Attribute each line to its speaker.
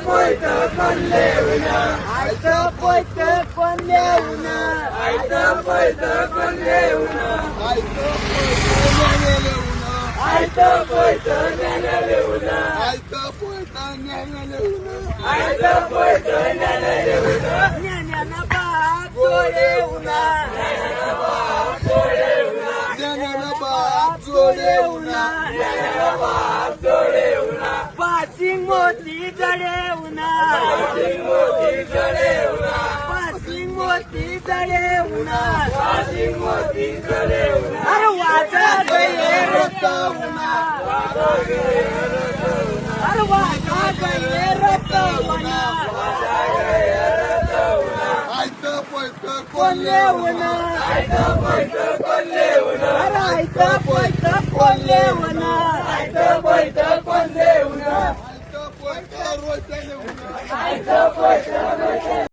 Speaker 1: पोयत कोण लेवना आयतं पोयत कोण लेवना आयतं पोयत कोण लेवना आयतं पोयत ज्ञान लेवना आयतं पोयत ज्ञान लेवना आयतं पोयत ज्ञान लेवना ज्ञानाना बाप जोडेवना ज्ञानाना बाप जोडेवना ज्ञानाना बाप जोडेवना ज्ञानाना बाप जोडेवना पासिंग मोती जडेवना पासिंग मोती जडेवना पासिंग मोती जडेवना पासिंग मोती जडेवना अरे वाजा गये रतवना वाजा गये रतवना अरे वाजा गये रतवना वाजा गये रतवना आयतं पोयत कोण लेवना आयतं पोयत कोण लेवना अरे आयतं पोयत कोण लेवना आयतं पोयत कोण लेवना आयतं पोयत रोज लेवना आयतं पोयत